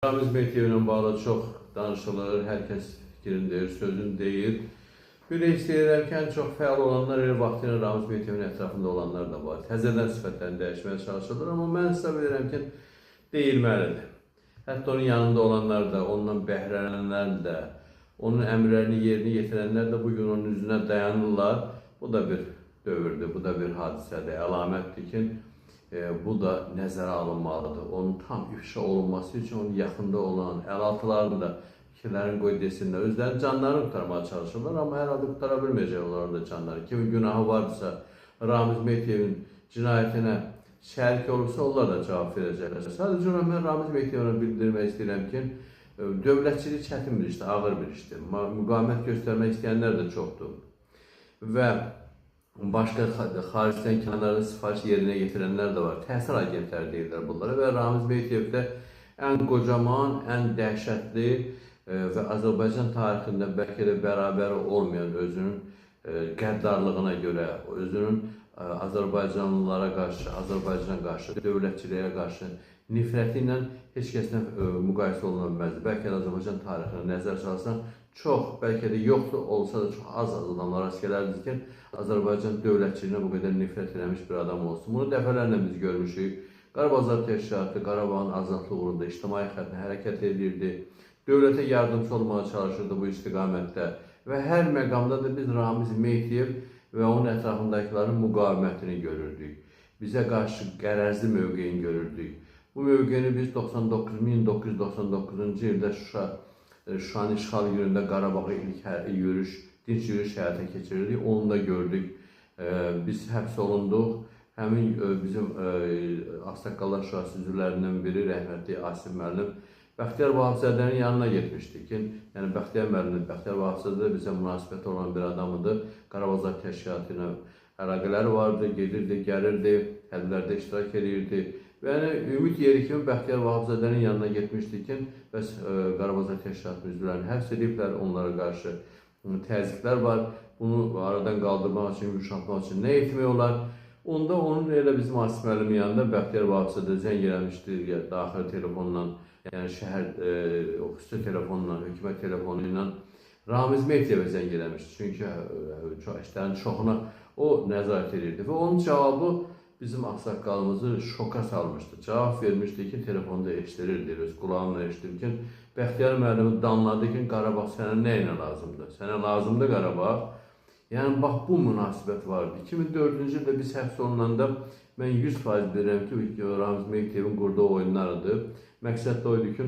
Ramiz Mehdiyev ilə bağlı çox danışılır, hər kəs fikrini deyir, sözünü deyir. Belə istəyirlər ki, ən çox fəal olanlar elə vaxtı ilə Ramiz Mehdiyevin ətrafında olanlar da var. Təzədən sifətlərini dəyişməyə çalışılır, amma mən hesab edirəm ki, deyilməlidir. Hətta onun yanında olanlar da, ondan bəhrələnənlər də, onun əmrlərini yerinə yetirənlər də bugün onun üzünə dayanırlar. Bu da bir dövrdür, bu da bir hadisədir, əlamətdir ki, bu da nəzərə alınmalıdır. Onun tam ifşa olunması üçün onun yaxında olan əlaltılarını da fikirlərini qoy desinlər. Özlərinin canlarını qurtarmaya çalışırlar, amma hər halda qurtara bilməyəcək onların da canları. Kimin günahı varsa, Ramiz Mehdiyevin cinayətinə şərik olursa, onlar da cavab verəcəklər. Sadəcə mən Ramiz Mehdiyevə bildirmək istəyirəm ki, dövlətçilik çətin bir işdir, ağır bir işdir. Müqavimət göstərmək istəyənlər də çoxdur. Və başqa xaricdən kənarda sifariş yerinə yetirənlər də var. Təsir agentləri deyirlər bunlara və Ramiz Mehdiyev də ən qocaman, ən dəhşətli və Azərbaycan tarixində bəlkə də bərabəri olmayan özünün qəddarlığına görə, özünün Azərbaycanlılara qarşı, Azərbaycana qarşı, dövlətçiliyə qarşı nifrəti ilə heç kəslə müqayisə oluna bilməzdir. Bəlkə də Azərbaycan tarixini nəzər salsan, çox, bəlkə də yoxdur, olsa da çox az adamlar rast gələrdir ki, Azərbaycan dövlətçiliyinə bu qədər nifrət eləmiş bir adam olsun. Bunu dəfələrlə biz görmüşük. Qarabağ Təşkilatı Qarabağın azadlığı uğrunda ictimai xəttlə hərəkət edirdi. Dövlətə yardımcı olmağa çalışırdı bu istiqamətdə. Və hər məqamda da biz Ramiz Mehdiyev və onun ətrafındakilərin müqavimətini görürdük. Bizə qarşı qərəzli mövqeyini görürdük. Bu mövqeyini biz 1999-cu ildə Şuşanın işğal günündə Qarabağa ilk dinç yürüyüş həyata keçirirdik. Onu da gördük. Biz həbs olunduq. Həmin bizim Ağsaqqallar Şurası üzvlərindən biri rəhmətli Asim müəllim Bəxtiyar Vahabzadənin yanına getmişdik ki, yəni Bəxtiyar Vahabzadə də bizə münasibəti olan bir adamıdır. Qarabağ Təşkilatı ilə əlaqələri vardı, gedirdi, gəlirdi, hədlərdə iştirak edirdi. Və yəni ümid yeri kimi Bəxtiyar Vahabzadənin yanına getmişdik ki, bəs Qarabağ Təşkilatı üzvlərini həbs ediblər, onlara qarşı təzyiqlər var. Bunu aradan qaldırmaq üçün, yumuşatmaq üçün nə etmək olar? Onda onun elə bizim Asim müəllimin yanında Bəxtiyar Vahabzadə zəng eləmişdi, daxili telefonla, yəni şəhər xüsusi telefonla, hökumət telefonu ilə Ramiz Mehdiyevə zəng eləmişdi. Çünki işlərin çoxuna o nəzarət edirdi və onun cavabı bizim ağsaqqalımızı şoka salmışdı. Cavab vermişdi ki, telefonda eşitirirdi, öz qulağımla eşitir ki, Bəxtiyar müəllimi danladı ki, Qarabağ sənə nə ilə lazımdır? Sənə lazımdır Qarabağ. Yəni, bax, bu münasibət vardı. 2004-cü ildə biz həbs olunanda mən 100% bilirəm ki, Ramiz Mehdiyevin qurduğu oyunlarıdır. Məqsəd də oydu ki,